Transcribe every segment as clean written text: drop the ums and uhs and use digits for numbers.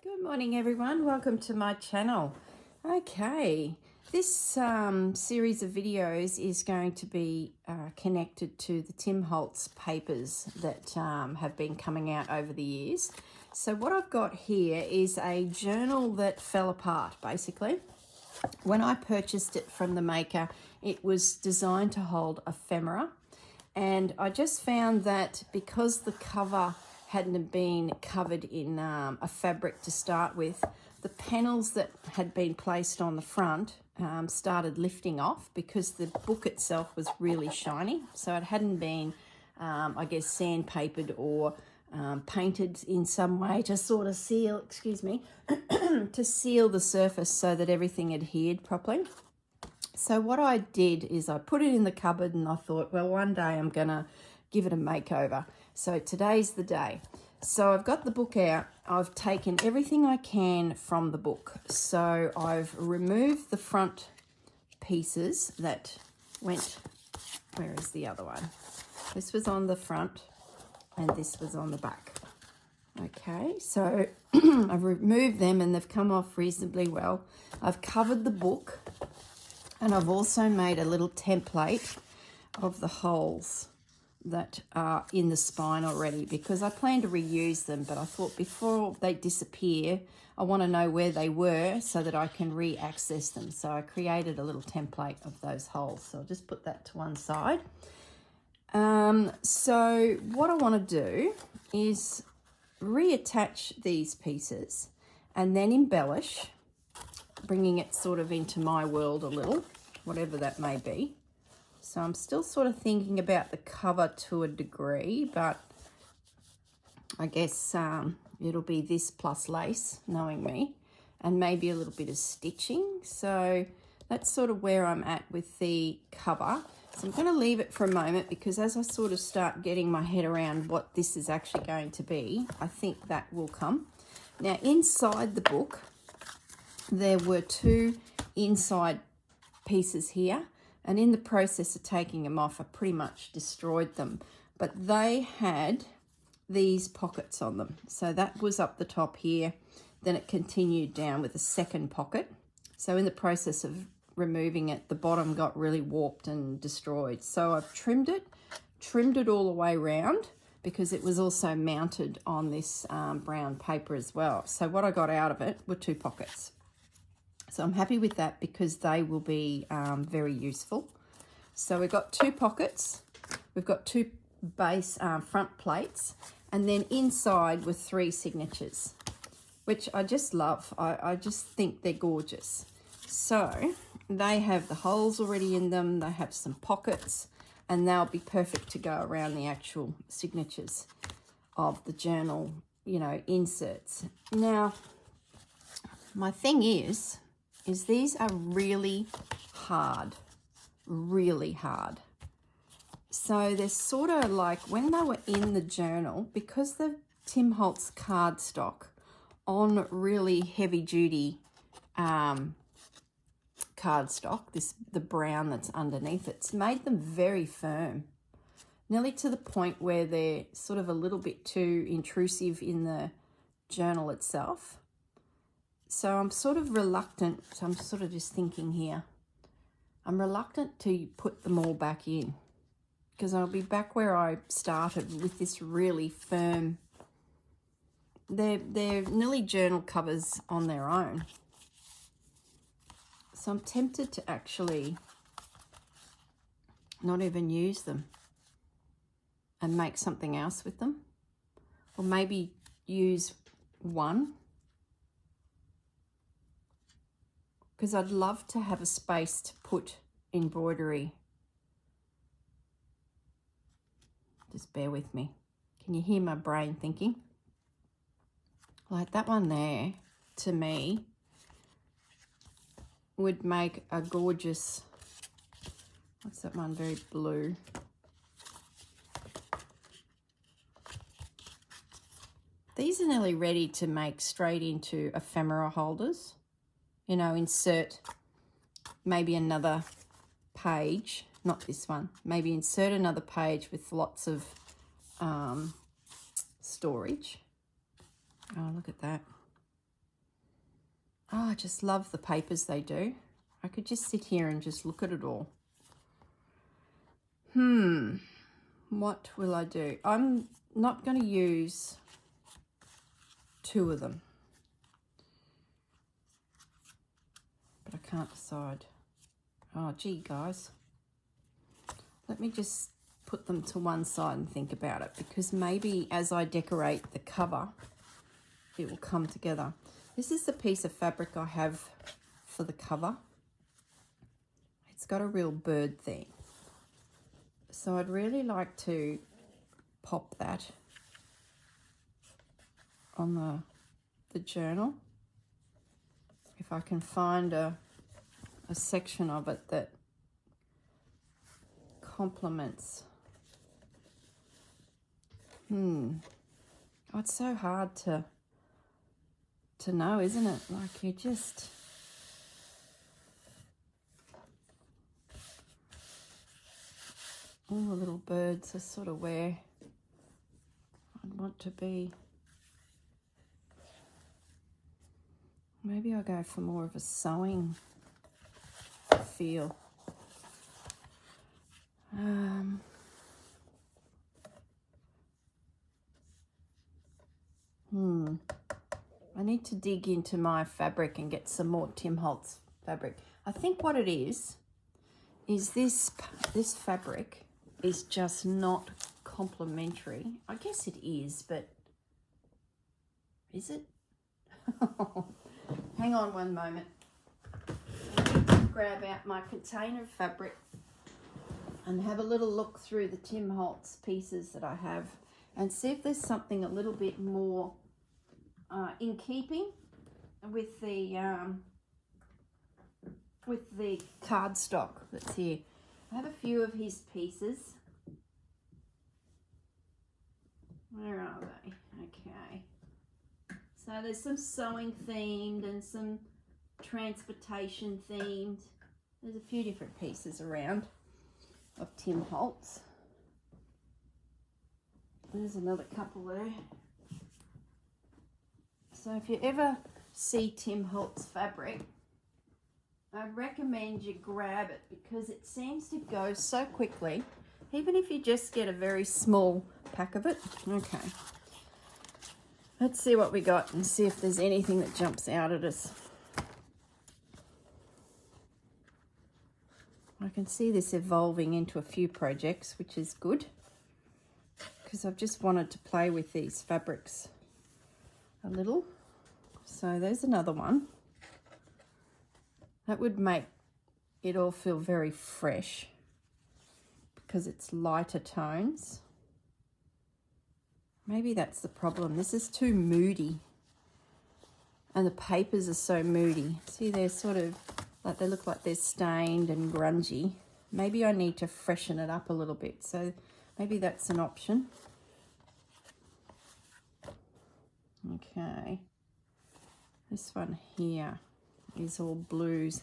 Good morning everyone, welcome to my channel. Okay, this series of videos is going to be connected to the Tim Holtz papers that have been coming out over the years. So what I've got here is a journal that fell apart basically. When I purchased it from the maker, it was designed to hold ephemera, and I just found that because the cover hadn't been covered in a fabric to start with, the panels that had been placed on the front started lifting off because the book itself was really shiny. So it hadn't been, I guess, sandpapered or painted in some way to sort of seal, excuse me, to seal the surface so that everything adhered properly. So what I did is I put it in the cupboard and I thought, well, one day I'm gonna give it a makeover. So today's the day. So I've got the book out. I've taken everything I can from the book. So I've removed the front pieces that went, where is the other one? This was on the front and this was on the back. Okay, so I've removed them and they've come off reasonably well. I've covered the book and I've also made a little template of the holes that are in the spine already because I plan to reuse them, but I thought before they disappear I want to know where they were so that I can re-access them. So I created a little template of those holes, so I'll just put that to one side. So what I want to do is reattach these pieces and then embellish, bringing it sort of into my world a little, whatever that may be. So I'm still sort of thinking about the cover to a degree, but I guess it'll be this plus lace, knowing me, and maybe a little bit of stitching. So that's sort of where I'm at with the cover. So I'm going to leave it for a moment because as I sort of start getting my head around what this is actually going to be, I think that will come. Now inside the book, there were two inside pieces here. And in the process of taking them off, I pretty much destroyed them. But they had these pockets on them. So that was up the top here. Then it continued down with a second pocket. So in the process of removing it, the bottom got really warped and destroyed. So I've trimmed it all the way around because it was also mounted on this brown paper as well. So what I got out of it were two pockets. So I'm happy with that because they will be very useful. So we've got two pockets, we've got two base front plates, and then inside were three signatures, which I just love. I just think they're gorgeous. So they have the holes already in them, they have some pockets, and they'll be perfect to go around the actual signatures of the journal, you know, inserts. Now, my thing is these are really hard. So they're sort of like when they were in the journal, because the Tim Holtz cardstock on really heavy duty cardstock, the brown that's underneath, it's made them very firm, nearly to the point where they're sort of a little bit too intrusive in the journal itself. So I'm sort of reluctant, so I'm sort of just thinking here, I'm reluctant to put them all back in because I'll be back where I started with this really firm, they're nearly journal covers on their own. So I'm tempted to actually not even use them and make something else with them, or maybe use one, because I'd love to have a space to put embroidery. Just bear with me. Can you hear my brain thinking? Like that one there, to me, would make a gorgeous, what's that one, very blue. These are nearly ready to make straight into ephemera holders. You know, insert maybe another page, not this one, maybe insert another page with lots of storage. Oh, look at that. Oh, I just love the papers they do. I could just sit here and just look at it all. What will I do? I'm not going to use 2 of them, but I can't decide. Oh, gee, guys. Let me just put them to one side and think about it, because maybe as I decorate the cover, it will come together. This is the piece of fabric I have for the cover. It's got a real bird theme. So I'd really like to pop that on the journal. If I can find a section of it that complements. Oh, it's so hard to know, isn't it? Like, you just... all the little birds are sort of where I'd want to be. Maybe I'll go for more of a sewing feel. I need to dig into my fabric and get some more Tim Holtz fabric. I think what it is this fabric is just not complementary. I guess it is, but is it? Hang on one moment. Let me grab out my container of fabric and have a little look through the Tim Holtz pieces that I have and see if there's something a little bit more in keeping with the cardstock that's here. I have a few of his pieces. Where are they? Okay. So there's some sewing themed and some transportation themed. There's a few different pieces around of Tim Holtz. There's another couple there. So if you ever see Tim Holtz fabric, I recommend you grab it because it seems to go so quickly, even if you just get a very small pack of it. Okay. Let's see what we got and see if there's anything that jumps out at us. I can see this evolving into a few projects, which is good because I've just wanted to play with these fabrics a little. So there's another one. That would make it all feel very fresh because it's lighter tones. Maybe that's the problem. This is too moody. And the papers are so moody. See, they're sort of like, they look like they're stained and grungy. Maybe I need to freshen it up a little bit. So maybe that's an option. Okay. This one here is all blues.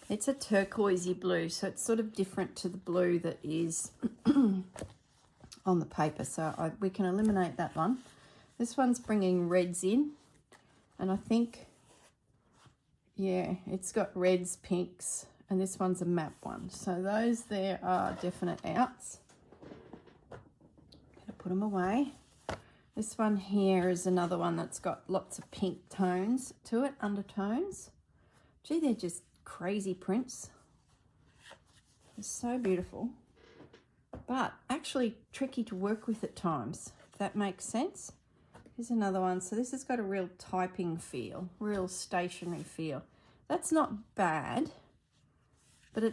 It's a turquoisey blue, so it's sort of different to the blue that is on the paper. So we can eliminate that one. This one's bringing reds in, and I think, yeah, it's got reds, pinks, and this one's a matte one. So those there are definite outs. Gonna put them away. This one here is another one that's got lots of pink tones to it, undertones. Gee, they're just crazy prints. They're so beautiful, but actually tricky to work with at times, if that makes sense. Here's another one. So this has got a real typing feel, real stationary feel. That's not bad, but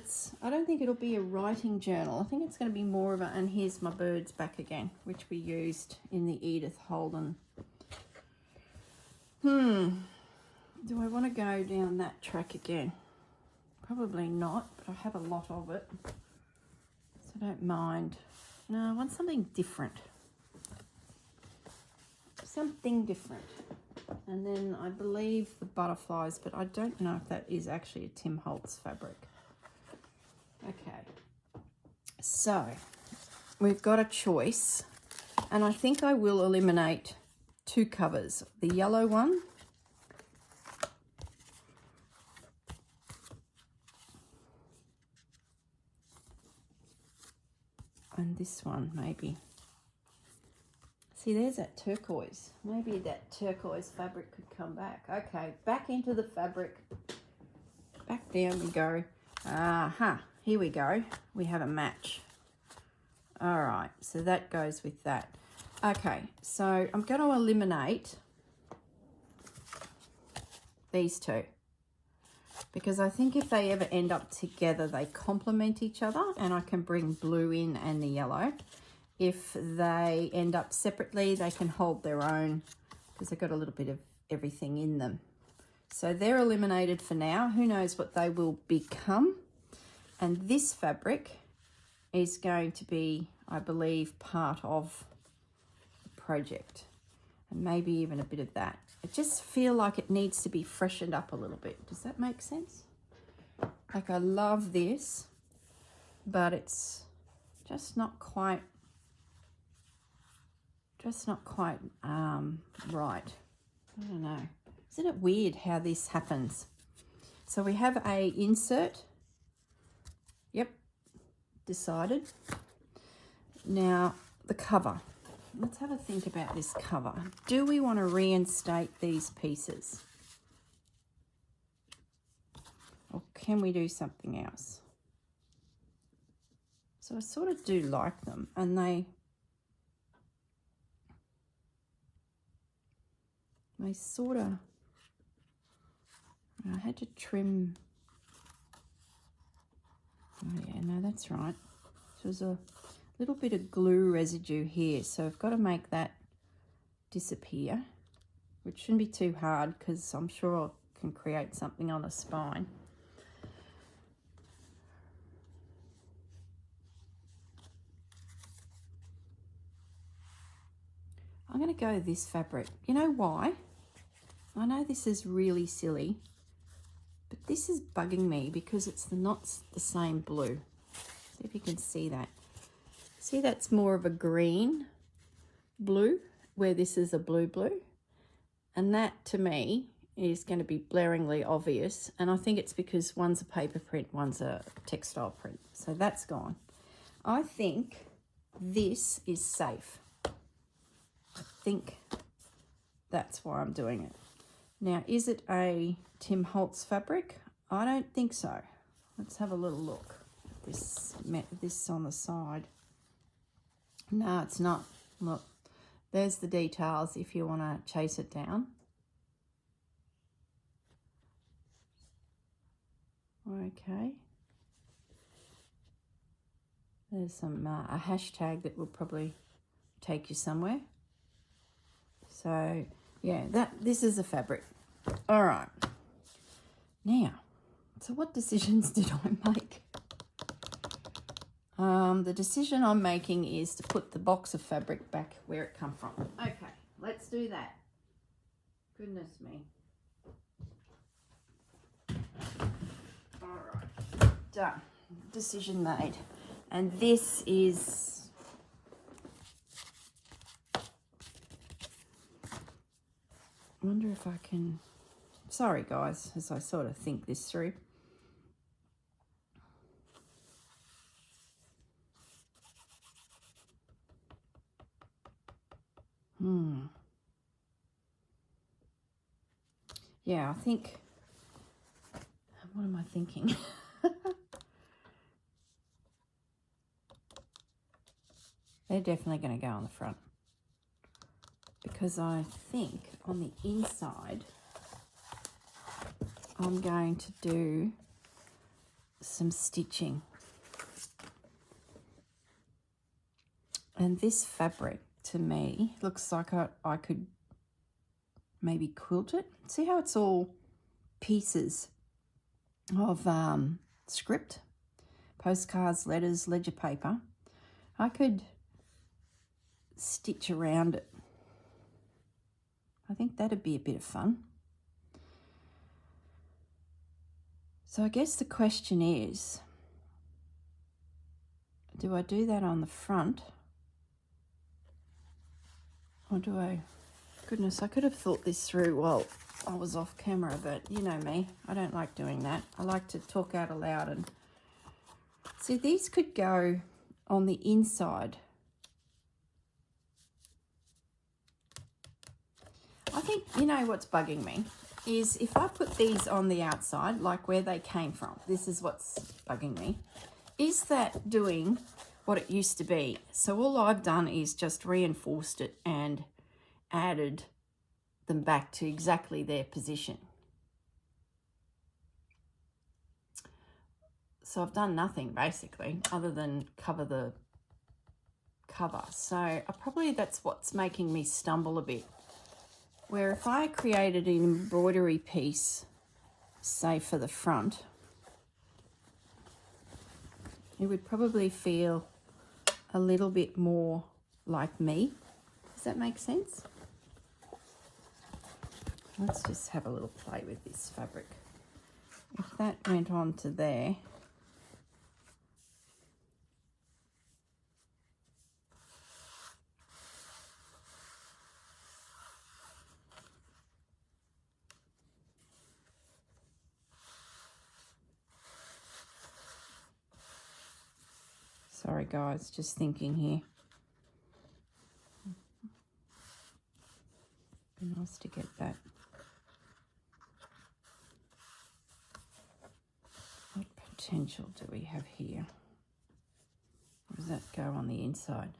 I don't think it'll be a writing journal. I think it's going to be more of a, and here's my birds back again, which we used in the Edith Holden. Do I want to go down that track again? Probably not, but I have a lot of it, so I don't mind. No, I want something different. Something different. And then I believe the butterflies, but I don't know if that is actually a Tim Holtz fabric. Okay, so we've got a choice, and I think I will eliminate 2 covers. The yellow one And this one, maybe. See, there's that turquoise. Maybe that turquoise fabric could come back. Okay, back into the fabric. Back down we go. Here we go. We have a match. All right, so that goes with that. Okay, so I'm going to eliminate these two, because I think if they ever end up together, they complement each other, and I can bring blue in and the yellow. If they end up separately, they can hold their own because they've got a little bit of everything in them. So they're eliminated for now. Who knows what they will become. And this fabric is going to be, I believe, part of the project. And maybe even a bit of that. I just feel like it needs to be freshened up a little bit. Does that make sense? Like, I love this, but it's just not quite right. I don't know. Isn't it weird how this happens? So we have a insert. Yep, decided. Now the cover. Let's have a think about this cover. Do we want to reinstate these pieces? Or can we do something else? So I sort of do like them, and they sort of, I had to trim. Oh yeah, no, that's right. So there's a little bit of glue residue here, so I've got to make that disappear, which shouldn't be too hard because I'm sure I can create something on a spine. I'm going to go this fabric. You know why? I know this is really silly, but this is bugging me because it's not the same blue. See if you can see that. See, that's more of a green blue, where this is a blue. And that, to me, is going to be blaringly obvious. And I think it's because one's a paper print, one's a textile print. So that's gone. I think this is safe. I think that's why I'm doing it. Now, is it a Tim Holtz fabric? I don't think so. Let's have a little look at this on the side. No, it's not. Look, there's the details if you want to chase it down. Okay. There's some a hashtag that will probably take you somewhere. So yeah, this is a fabric. All right. Now, so what decisions did I make? The decision I'm making is to put the box of fabric back where it come from. Okay, let's do that. Goodness me. All right, done. Decision made. And this is I wonder if I can, sorry guys, as I sort of think this through. Yeah, I think, what am I thinking? They're definitely going to go on the front, because I think on the inside I'm going to do some stitching. And this fabric, to me, looks like I could maybe quilt it. See how it's all pieces of script, postcards, letters, ledger paper. I could stitch around it. I think that'd be a bit of fun. So I guess the question is, do I do that on the front? Or do I, goodness, I could have thought this through while I was off camera, but you know me, I don't like doing that. I like to talk out aloud. And see, these could go on the inside. I think, you know what's bugging me is if I put these on the outside, like where they came from, this is what's bugging me. Is that doing what it used to be? So all I've done is just reinforced it and added them back to exactly their position. So I've done nothing basically other than cover the cover. So probably that's what's making me stumble a bit. Where if I created an embroidery piece, say for the front, it would probably feel a little bit more like me. Does that make sense? Let's just have a little play with this fabric. If that went on to there, sorry guys, just thinking here. Be nice to get that. What potential do we have here? Or does that go on the inside?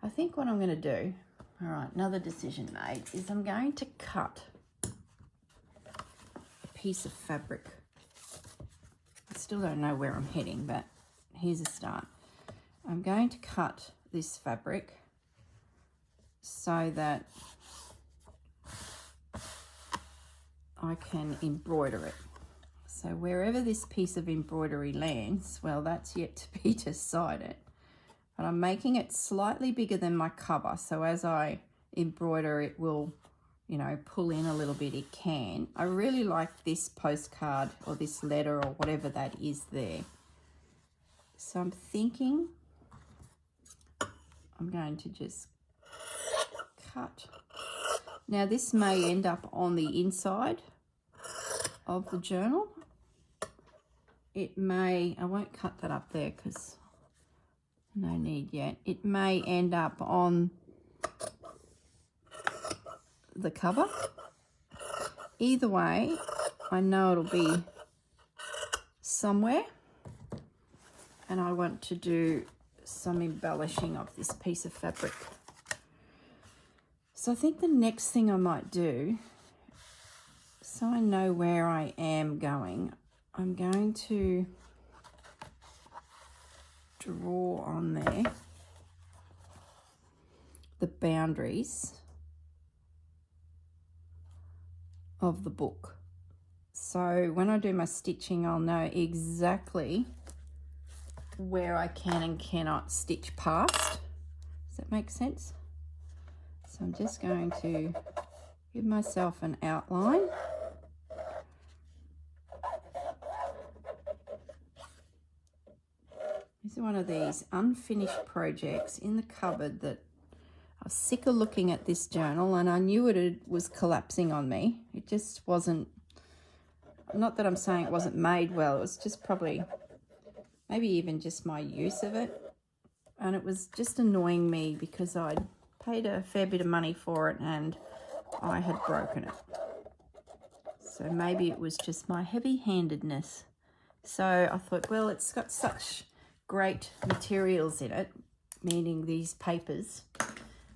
I think what I'm going to do, all right, another decision made, is I'm going to cut a piece of fabric. I still don't know where I'm heading, but here's a start. I'm going to cut this fabric so that I can embroider it. So wherever this piece of embroidery lands, well, that's yet to be decided. But I'm making it slightly bigger than my cover, so as I embroider it will, you know, pull in a little bit. It can. I really like this postcard or this letter or whatever that is there. So I'm thinking I'm going to just cut. Now this may end up on the inside of the journal. It may, I won't cut that up there because no need yet. It may end up on the cover. Either way, I know it'll be somewhere, and I want to do some embellishing of this piece of fabric. So I think the next thing I might do, so I know where I am going, I'm going to draw on there the boundaries of the book. So when I do my stitching, I'll know exactly where I can and cannot stitch past. Does that make sense? So I'm just going to give myself an outline. This is one of these unfinished projects in the cupboard that I was sick of looking at this journal, and I knew it was collapsing on me. It just wasn't, not that I'm saying it wasn't made well, it was just probably, maybe even just my use of it. And it was just annoying me because I'd paid a fair bit of money for it and I had broken it. So maybe it was just my heavy-handedness. So I thought, well, it's got such great materials in it, meaning these papers,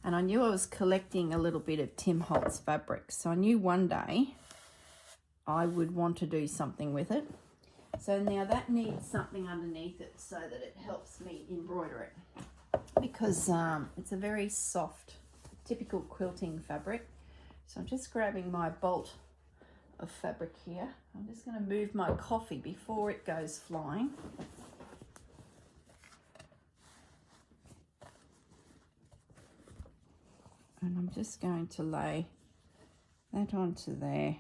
and I knew I was collecting a little bit of Tim Holtz fabric, so I knew one day I would want to do something with it. So now that needs something underneath it so that it helps me embroider it, because it's a very soft, typical quilting fabric. So I'm just grabbing my bolt of fabric here. I'm just going to move my coffee before it goes flying. And I'm just going to lay that onto there.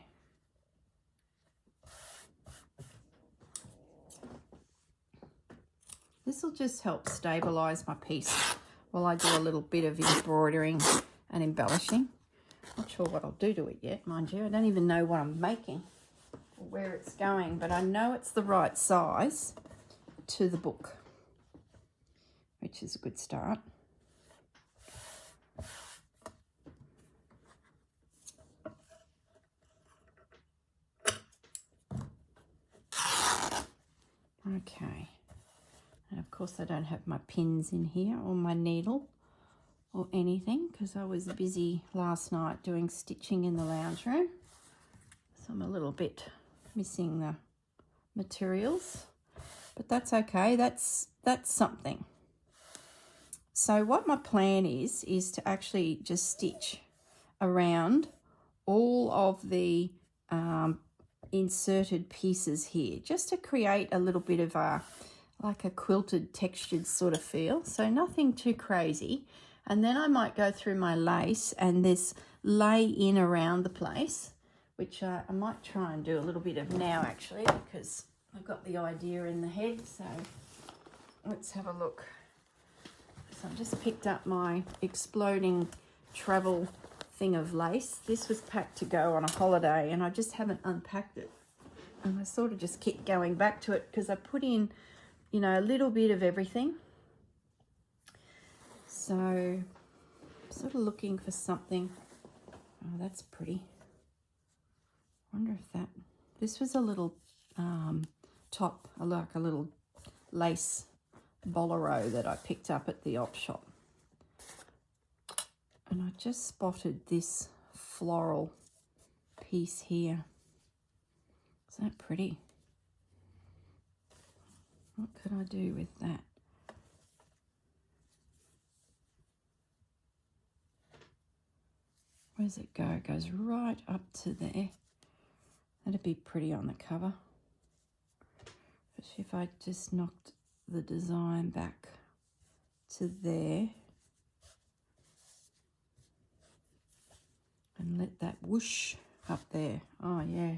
This will just help stabilize my piece while I do a little bit of embroidering and embellishing. Not sure what I'll do to it yet, mind you. I don't even know what I'm making or where it's going, but I know it's the right size to the book, which is a good start. Okay, and of course I don't have my pins in here or my needle or anything because I was busy last night doing stitching in the lounge room. So I'm a little bit missing the materials, but that's okay. That's something. So what my plan is to actually just stitch around all of the inserted pieces here, just to create a little bit of a like a quilted textured sort of feel, so nothing too crazy. And then I might go through my lace and this lay in around the place, which I might try and do a little bit of now actually, because I've got the idea in the head. So let's have a look. So I just picked up my exploding travel thing of lace. This was packed to go on a holiday and I just haven't unpacked it, and I sort of just keep going back to it because I put in, you know, a little bit of everything. So I'm sort of looking for something. Oh, that's pretty. I wonder if that, this was a little top, like a little lace bolero that I picked up at the op shop. And I just spotted this floral piece here. Isn't that pretty? What could I do with that? Where does it go? It goes right up to there. That'd be pretty on the cover. Especially if I just knocked the design back to there. And let that whoosh up there. Oh yeah,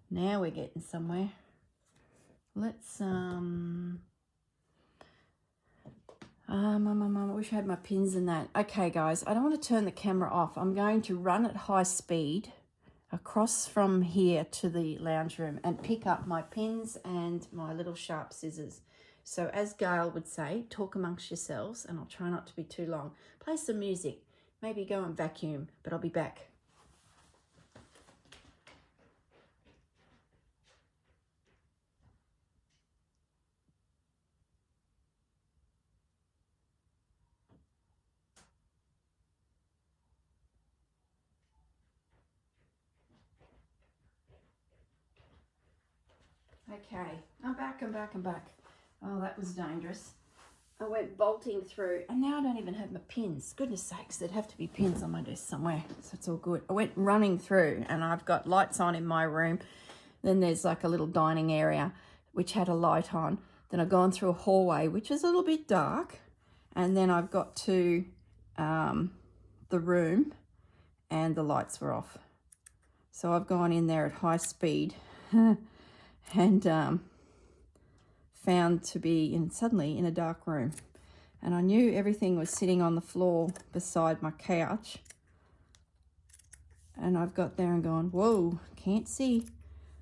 now we're getting somewhere. Let's I wish I had my pins in that. Okay guys, I don't want to turn the camera off. I'm going to run at high speed across from here to the lounge room and pick up my pins and my little sharp scissors. So as Gail would say, talk amongst yourselves, and I'll try not to be too long. Play some music, maybe go and vacuum, but I'll be back. Okay, I'm back. Oh, that was dangerous. I went bolting through, and now I don't even have my pins. Goodness sakes, there'd have to be pins on my desk somewhere, so it's all good. I went running through, and I've got lights on in my room. Then there's like a little dining area, which had a light on. Then I've gone through a hallway, which is a little bit dark. And then I've got to the room, and the lights were off. So I've gone in there at high speed and found to be suddenly in a dark room. And I knew everything was sitting on the floor beside my couch. And I've got there and gone, whoa, can't see.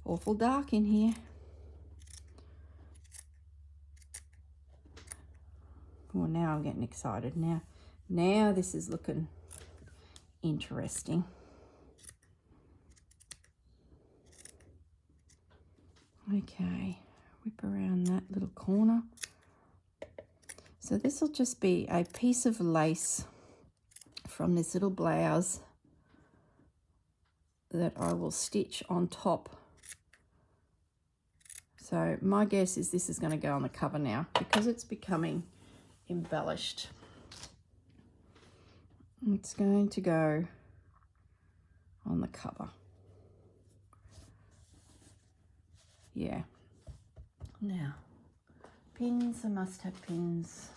Awful dark in here. Well, now I'm getting excited. Now this is looking interesting. Okay, whip around that little corner. So this will just be a piece of lace from this little blouse that I will stitch on top. So my guess is this is going to go on the cover now because it's becoming embellished. It's going to go on the cover. Yeah. Now, pins, I must have pins.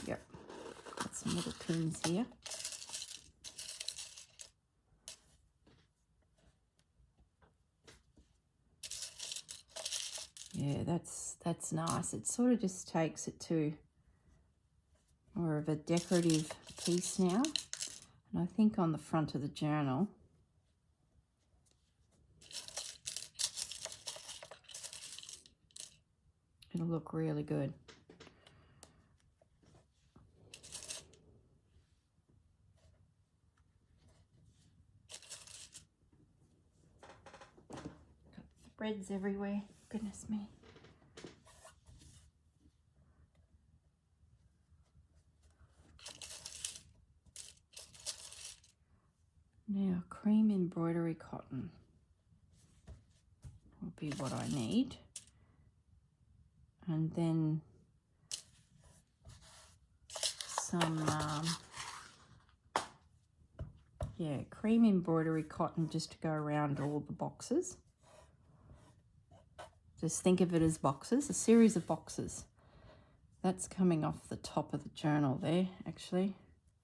Yep, got some little pins here. Yeah, that's nice. It sort of just takes it to more of a decorative piece now. And I think on the front of the journal, it'll look really good. spreads everywhere. Goodness me. Now, cream embroidery cotton will be what I need. And then some, cream embroidery cotton just to go around all the boxes. Just think of it as boxes, a series of boxes. That's coming off the top of the journal there, actually.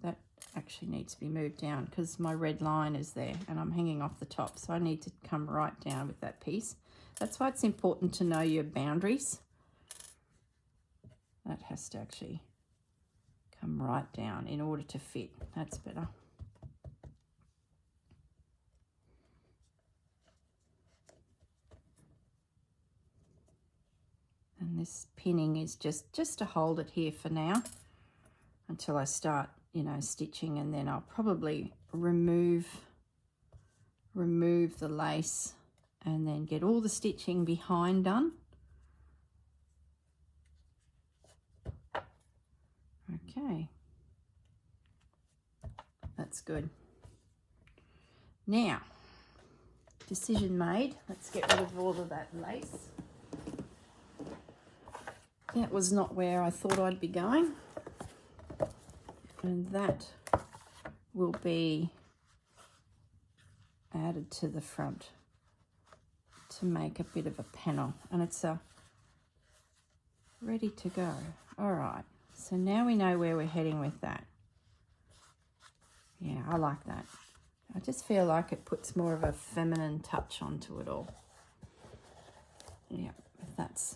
That actually needs to be moved down because my red line is there and I'm hanging off the top. So I need to come right down with that piece. That's why it's important to know your boundaries. That has to actually come right down in order to fit. That's better. And this pinning is just to hold it here for now until I start, you know, stitching, and then I'll probably remove the lace and then get all the stitching behind done. Okay, that's good. Now, decision made. Let's get rid of all of that lace. That was not where I thought I'd be going. And that will be added to the front to make a bit of a panel. And it's ready to go. All right. So now we know where we're heading with that. Yeah, I like that. I just feel like it puts more of a feminine touch onto it all. Yeah, that's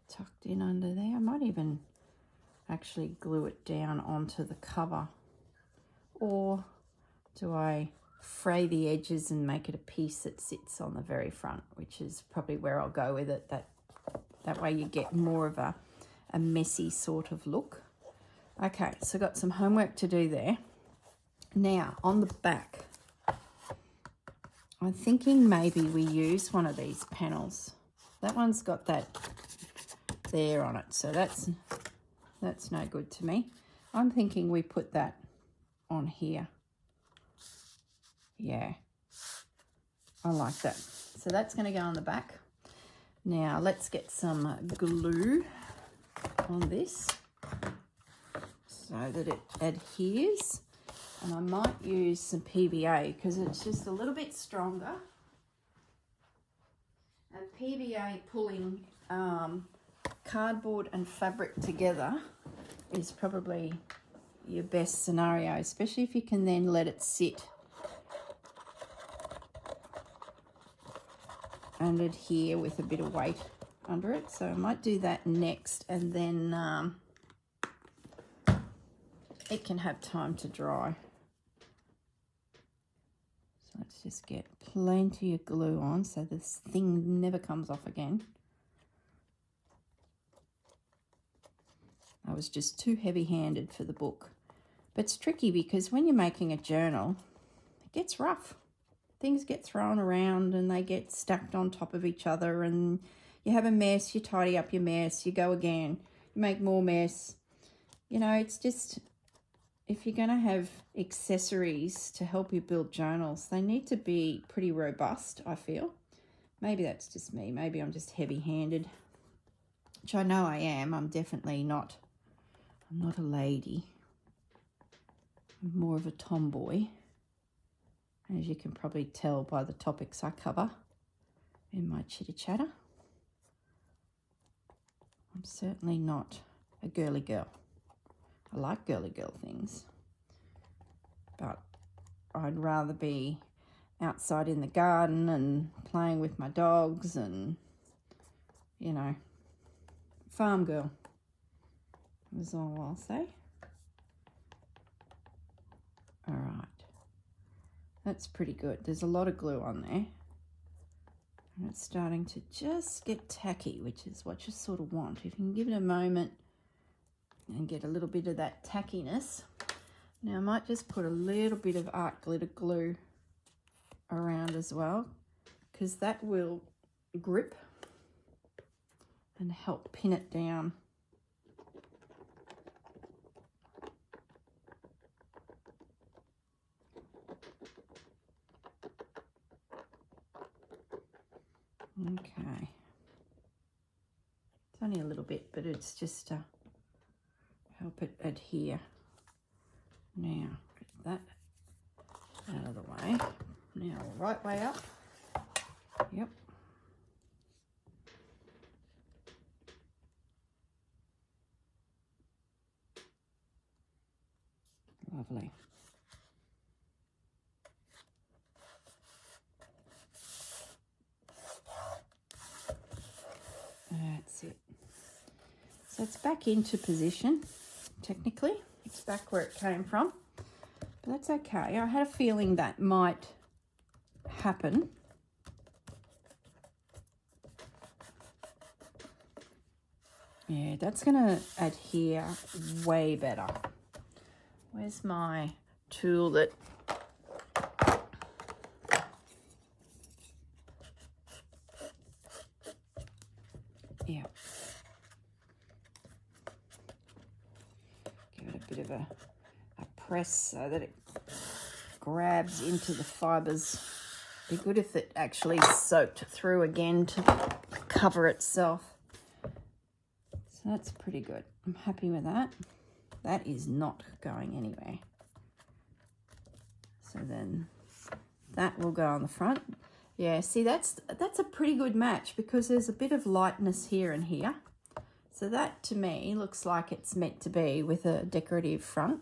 tucked in under there. I might even actually glue it down onto the cover. Or do I fray the edges and make it a piece that sits on the very front, which is probably where I'll go with it. That way you get more of a messy sort of look. Okay, so got some homework to do there. Now, on the back, I'm thinking maybe we use one of these panels. That one's got that there on it, so that's no good to me. I'm thinking we put that on here. Yeah, I like that. So that's going to go on the back. Now let's get some glue on this so that it adheres. And I might use some PVA because it's just a little bit stronger. And PVA pulling cardboard and fabric together is probably your best scenario, especially if you can then let it sit and adhere with a bit of weight under it. So I might do that next, and then it can have time to dry. So let's just get plenty of glue on so this thing never comes off again. I was just too heavy-handed for the book. But it's tricky because when you're making a journal, it gets rough. Things get thrown around and they get stacked on top of each other, and you have a mess, you tidy up your mess, you go again, you make more mess. You know, it's just, if you're going to have accessories to help you build journals, they need to be pretty robust, I feel. Maybe that's just me. Maybe I'm just heavy-handed, which I know I am. I'm definitely not. I'm not a lady. I'm more of a tomboy, as you can probably tell by the topics I cover in my chitter-chatter. I'm certainly not a girly girl. I like girly girl things, but I'd rather be outside in the garden and playing with my dogs and, you know, farm girl is all I'll say. All right. That's pretty good. There's a lot of glue on there. And it's starting to just get tacky, which is what you sort of want. If you can give it a moment and get a little bit of that tackiness. Now I might just put a little bit of art glitter glue around as well, because that will grip and help pin it down. Okay, it's only a little bit, but it's just to help it adhere. Now, get that out of the way. Now, right way up. Yep. Lovely. That's it. So it's back into position, technically. It's back where it came from, but that's okay. I had a feeling that might happen. Yeah, that's gonna adhere way better. Where's my tool that... Yeah. Give it a bit of a press so that it grabs into the fibres. Be good if it actually soaked through again to cover itself. So that's pretty good. I'm happy with that. That is not going anywhere. So then that will go on the front. Yeah, see, that's a pretty good match because there's a bit of lightness here and here. So that to me looks like it's meant to be with a decorative front.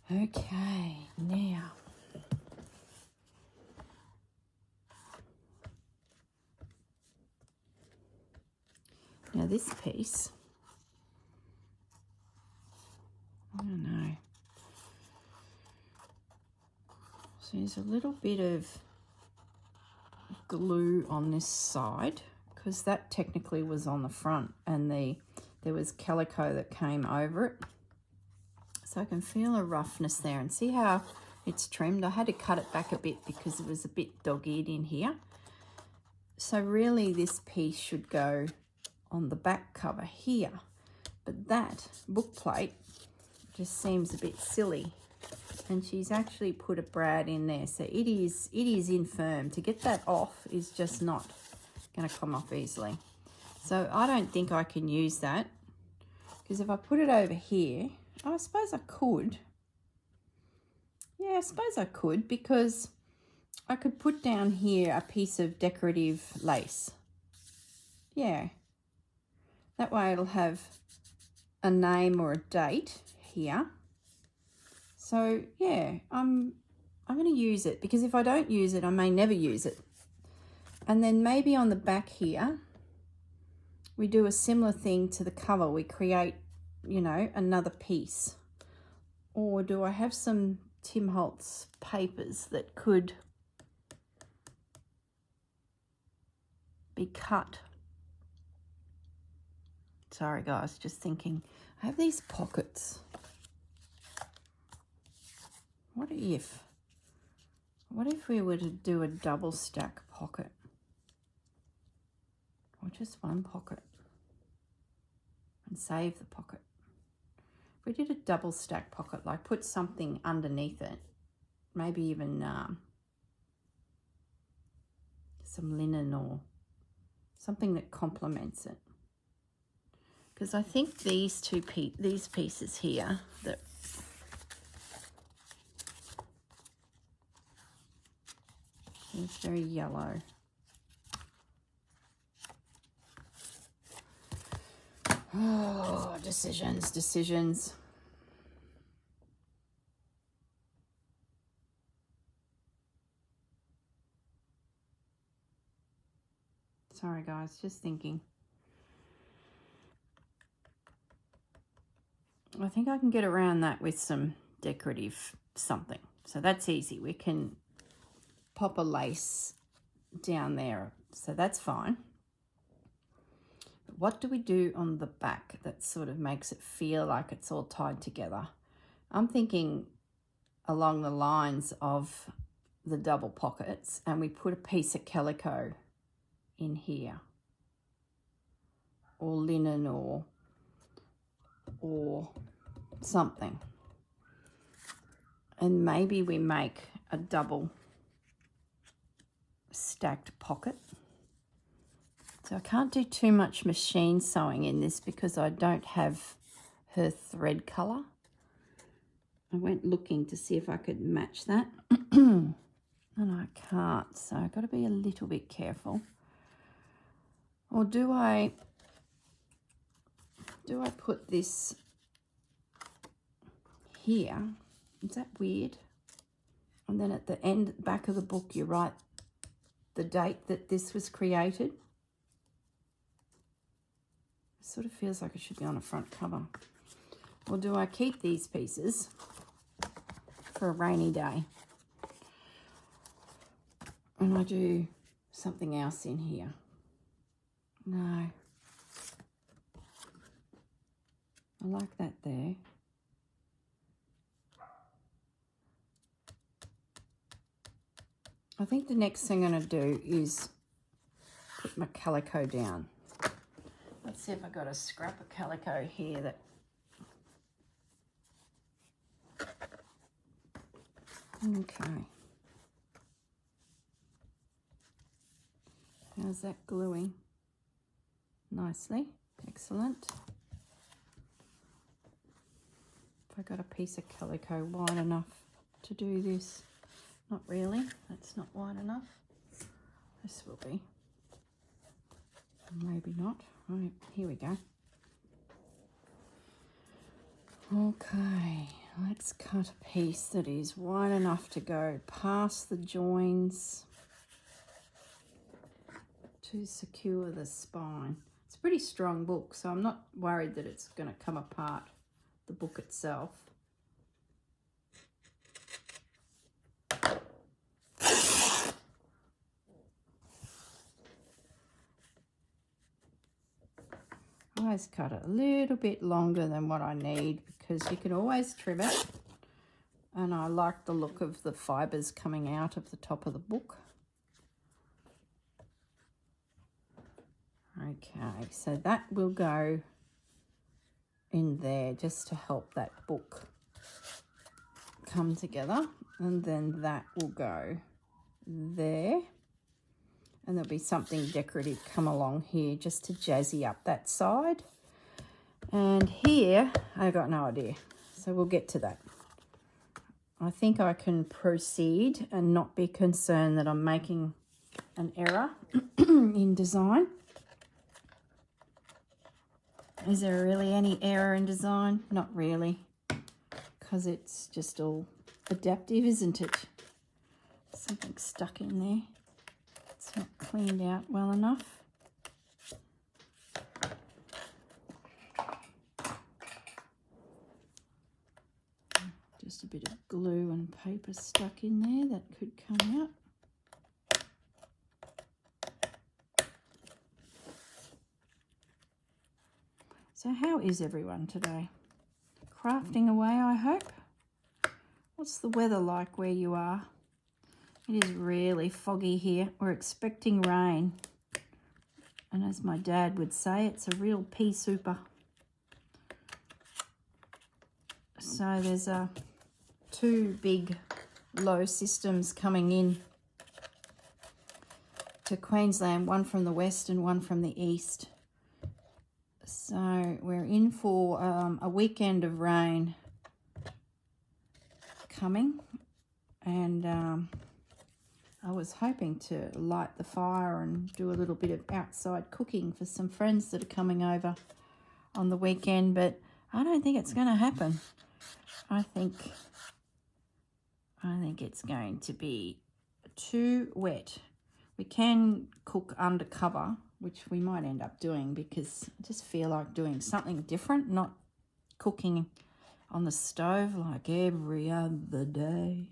Okay, now this piece, I don't know. So there's a little bit of glue on this side because that technically was on the front, and there was calico that came over it. So I can feel a roughness there, and see how it's trimmed. I had to cut it back a bit because it was a bit dog-eared in here. So really this piece should go on the back cover here, but that book plate just seems a bit silly, and she's actually put a brad in there, so it is in firm. To get that off is just not going to come off easily. So I don't think I can use that, because if I put it over here, I suppose I could. Yeah, I suppose I could, because I could put down here a piece of decorative lace. Yeah. That way it'll have a name or a date here. So yeah, I'm going to use it, because if I don't use it, I may never use it. And then maybe on the back here, we do a similar thing to the cover. We create, you know, another piece. Or do I have some Tim Holtz papers that could be cut? Sorry guys, just thinking. I have these pockets. What if we were to do a double stack pocket? Or just one pocket? And save the pocket. If we did a double stack pocket, like put something underneath it, maybe even some linen or something that complements it. Because I think these these pieces here, that it's very yellow. Oh, decisions. Sorry guys, just thinking. I think I can get around that with some decorative something. So that's easy. We can pop a lace down there. So that's fine. But what do we do on the back that sort of makes it feel like it's all tied together? I'm thinking along the lines of the double pockets and we put a piece of calico in here, or linen, or something, and maybe we make a double stacked pocket. So I can't do too much machine sewing in this because I don't have her thread colour. I went looking to see if I could match that and I can't, so I've got to be a little bit careful. Or do I put this here? Is that weird? And then at the end, back of the book, you write the date that this was created. It sort of feels like it should be on a front cover. Or do I keep these pieces for a rainy day? And I do something else in here. No. I like that there. I think the next thing I'm going to do is put my calico down. Let's see if I've got a scrap of calico here that... Okay. How's that gluing? Nicely. Excellent. Have I got a piece of calico wide enough to do this? Not really. That's not wide enough. This will be. Maybe not. Right, here we go. Okay, let's cut a piece that is wide enough to go past the joins to secure the spine. It's a pretty strong book, so I'm not worried that it's going to come apart, the book itself. I always cut it a little bit longer than what I need because you can always trim it, and I like the look of the fibres coming out of the top of the book. Okay, so that will go in there just to help that book come together, and then that will go there. And there'll be something decorative come along here just to jazzy up that side. And here, I got no idea. So we'll get to that. I think I can proceed and not be concerned that I'm making an error in design. Is there really any error in design? Not really, because it's just all adaptive, isn't it? Something stuck in there. It's not cleaned out well enough. Just a bit of glue and paper stuck in there that could come out. So how is everyone today? Crafting away, I hope. What's the weather like where you are? It is really foggy here. We're expecting rain. And as my dad would say, it's a real pea souper. So there's two big low systems coming in to Queensland, one from the west and one from the east. So we're in for a weekend of rain coming, and I was hoping to light the fire and do a little bit of outside cooking for some friends that are coming over on the weekend, but I don't think it's going to happen. I think it's going to be too wet. We can cook under cover, which we might end up doing because I just feel like doing something different, not cooking on the stove like every other day.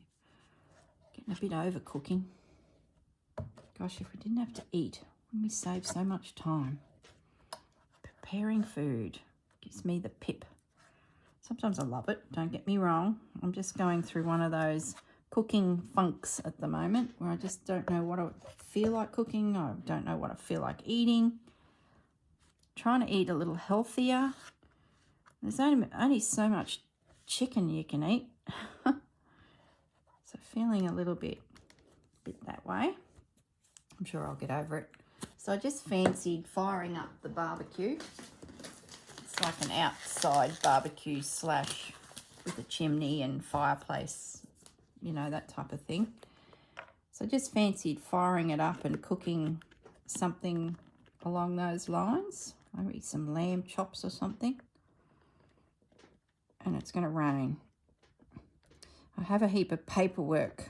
Getting a bit over cooking. Gosh, if we didn't have to eat, wouldn't we save so much time? Preparing food gives me the pip. Sometimes I love it, don't get me wrong. I'm just going through one of those cooking funks at the moment where I just don't know what I feel like cooking. I don't know what I feel like eating. Trying to eat a little healthier. There's only so much chicken you can eat. So feeling a little bit that way. I'm sure I'll get over it. So I just fancied firing up the barbecue. It's like an outside barbecue slash with a chimney and fireplace, you know, that type of thing. So I just fancied firing it up and cooking something along those lines. Maybe some lamb chops or something. And it's going to rain. I have a heap of paperwork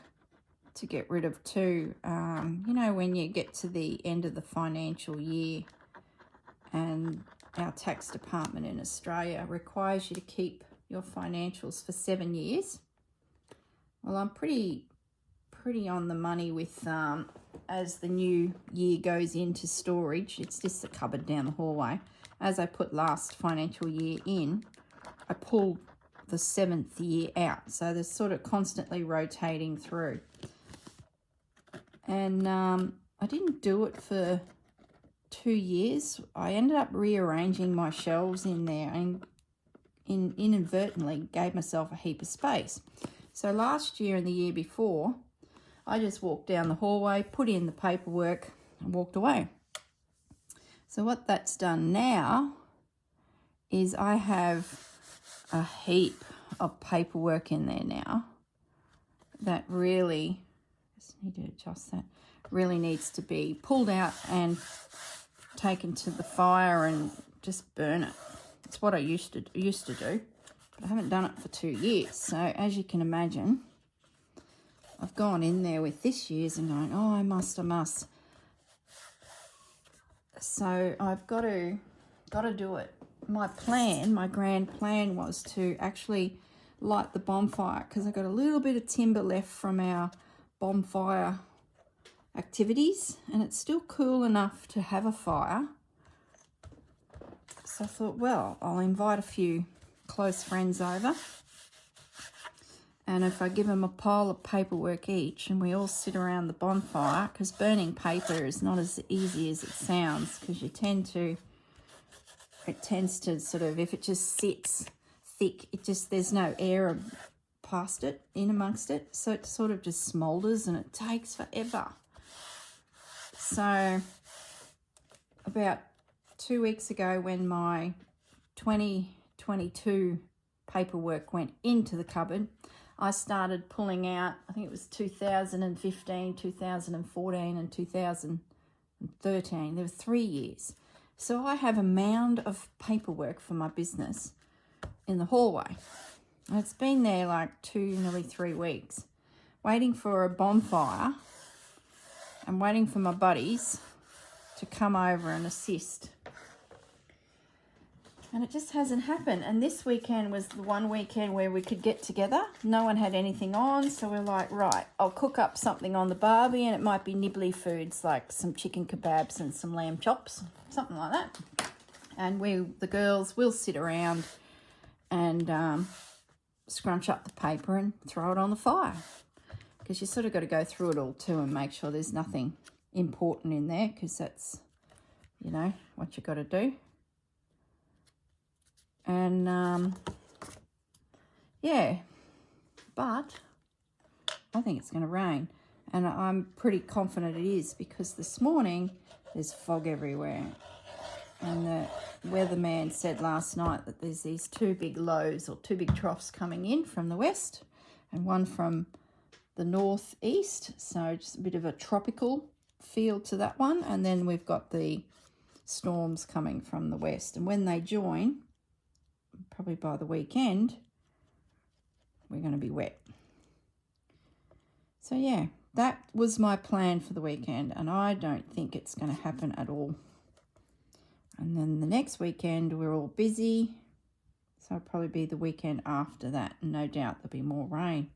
to get rid of too. You know, when you get to the end of the financial year and our tax department in Australia requires you to keep your financials for 7 years. Well, I'm pretty on the money with as the new year goes into storage. It's just a cupboard down the hallway. As I put last financial year in, I pulled the 7th year out. So they're sort of constantly rotating through. And I didn't do it for 2 years. I ended up rearranging my shelves in there and inadvertently gave myself a heap of space. So last year and the year before, I just walked down the hallway, put in the paperwork and walked away. So what that's done now is I have a heap of paperwork in there now that really, just need to adjust that, really needs to be pulled out and taken to the fire and just burn it. It's what I used to do, but I haven't done it for 2 years. So as you can imagine, I've gone in there with this year's and going, oh, I must. So I've got to do it. My grand plan was to actually light the bonfire because I got a little bit of timber left from our bonfire activities and it's still cool enough to have a fire. So I thought, well, I'll invite a few close friends over. And if I give them a pile of paperwork each and we all sit around the bonfire, because burning paper is not as easy as it sounds, because it tends to sort of, if it just sits thick, there's no air past it, in amongst it. So it sort of just smoulders and it takes forever. So about 2 weeks ago when my 2022 paperwork went into the cupboard, I started pulling out, I think it was 2015, 2014 and 2013. There were 3 years. So I have a mound of paperwork for my business in the hallway. And it's been there like nearly 3 weeks, waiting for a bonfire and waiting for my buddies to come over and assist. And it just hasn't happened. And this weekend was the one weekend where we could get together. No one had anything on, so we're like, right, I'll cook up something on the barbie, and it might be nibbly foods like some chicken kebabs and some lamb chops, something like that. And the girls, will sit around and scrunch up the paper and throw it on the fire. Because you sort of got to go through it all too and make sure there's nothing important in there, because that's, you know, what you got to do. And, yeah, but I think it's going to rain. And I'm pretty confident it is, because this morning there's fog everywhere. And the weatherman said last night that there's these 2 big lows or 2 big troughs coming in from the west and one from the northeast. So just a bit of a tropical feel to that one. And then we've got the storms coming from the west. And when they join, probably by the weekend, we're going to be wet. So yeah, that was my plan for the weekend, and I don't think it's going to happen at all. And then the next weekend we're all busy, so it'll probably be the weekend after that, and no doubt there'll be more rain.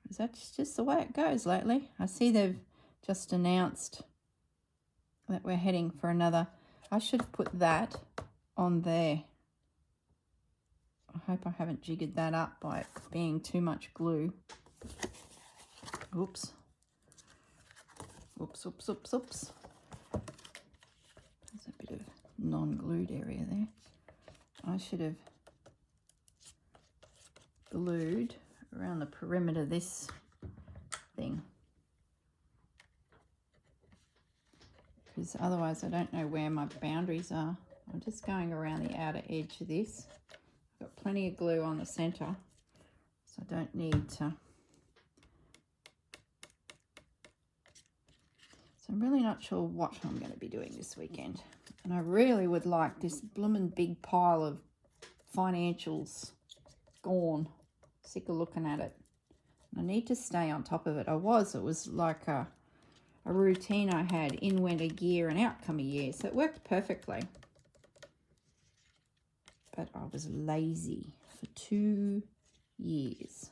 Because that's just the way it goes lately. I see they've just announced that we're heading for another. I should have put that on there. I hope I haven't jiggered that up by it being too much glue. Oops. Oops, oops, oops, oops. There's a bit of non-glued area there. I should have glued around the perimeter of this thing, because otherwise I don't know where my boundaries are. I'm just going around the outer edge of this. I've got plenty of glue on the center, so I don't need to. So I'm really not sure what I'm going to be doing this weekend, and I really would like this bloomin' big pile of financials gone. Sick of looking at it. I need to stay on top of it. It was like a routine I had: in winter gear and outcome year, so it worked perfectly. But I was lazy for 2 years,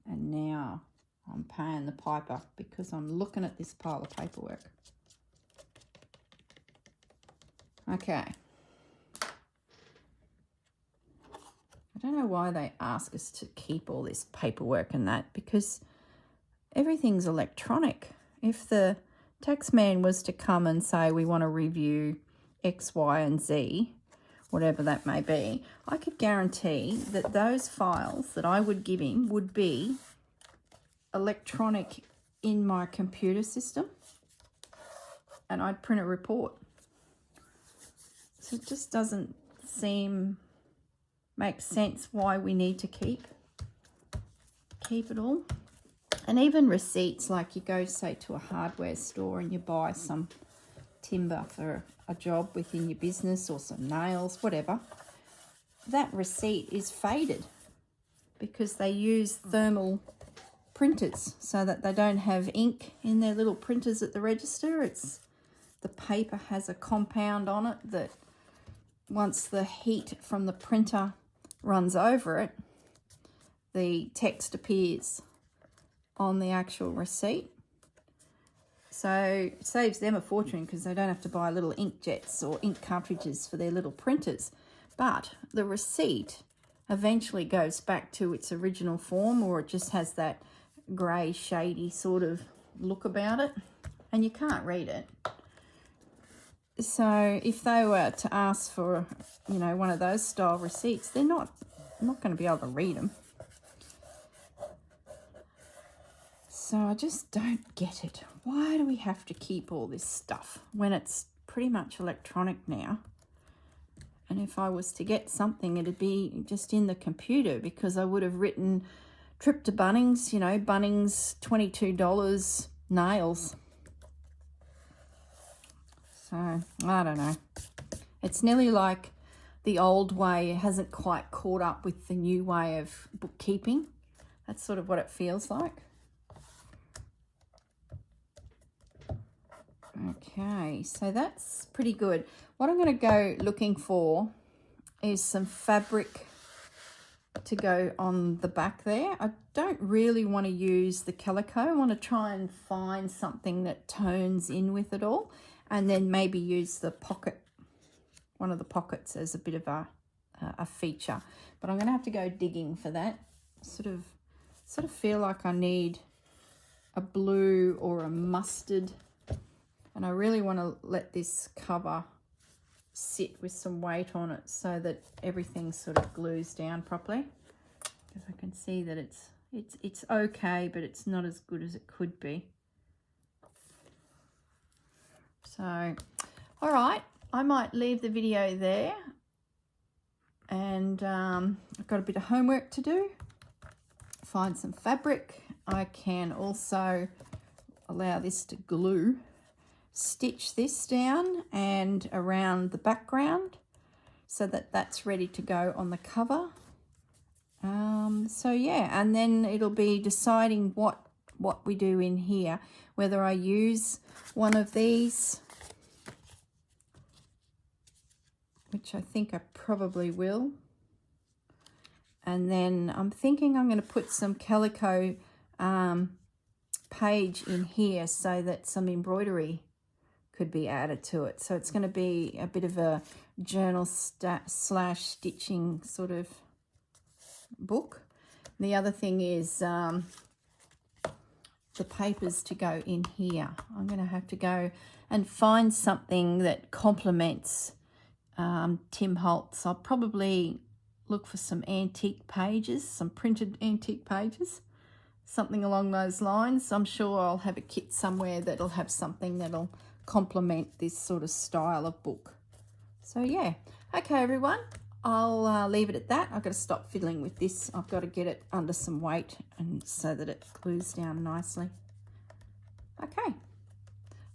and now I'm paying the piper because I'm looking at this pile of paperwork. Okay. I don't know why they ask us to keep all this paperwork and that, because everything's electronic. If the tax man was to come and say, we want to review X, Y, and Z, whatever that may be, I could guarantee that those files that I would give him would be electronic in my computer system, and I'd print a report. So it just doesn't make sense why we need to keep it all. And even receipts, like you go, say, to a hardware store and you buy some timber for a job within your business, or some nails, whatever, that receipt is faded because they use thermal printers so that they don't have ink in their little printers at the register. The paper has a compound on it that once the heat from the printer runs over it, the text appears on the actual receipt. So it saves them a fortune because they don't have to buy little ink jets or ink cartridges for their little printers. But the receipt eventually goes back to its original form, or it just has that grey, shady sort of look about it, and you can't read it. So if they were to ask for, one of those style receipts, I'm not going to be able to read them. So I just don't get it. Why do we have to keep all this stuff when it's pretty much electronic now? And if I was to get something, it'd be just in the computer, because I would have written trip to Bunnings, Bunnings, $22, nails. So, I don't know. It's nearly like the old way hasn't quite caught up with the new way of bookkeeping. That's sort of what it feels like. Okay, so that's pretty good. What I'm going to go looking for is some fabric to go on the back there. I don't really want to use the calico. I want to try and find something that tones in with it all, and then maybe use the pocket, one of the pockets, as a bit of a feature. But I'm going to have to go digging for that. Sort of feel like I need a blue or a mustard, and I really want to let this cover sit with some weight on it so that everything sort of glues down properly, because I can see that it's okay, but it's not as good as it could be. So, all right, I might leave the video there, and I've got a bit of homework to do. Find some fabric. I can also allow this to glue. Stitch this down and around the background so that that's ready to go on the cover. So yeah, and then it'll be deciding what we do in here, whether I use one of these, which I think I probably will, and then I'm thinking I'm going to put some calico page in here so that some embroidery could be added to it. So it's going to be a bit of a journal slash stitching sort of book. The other thing is the papers to go in here. I'm going to have to go and find something that complements Tim Holtz. I'll probably look for some antique pages, some printed antique pages, something along those lines. I'm sure I'll have a kit somewhere that'll have something that'll complement this sort of style of book. So yeah, okay everyone, I'll leave it at that. I've got to stop fiddling with this. I've got to get it under some weight and so that it glues down nicely. Okay,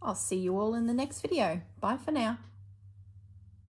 I'll see you all in the next video. Bye for now.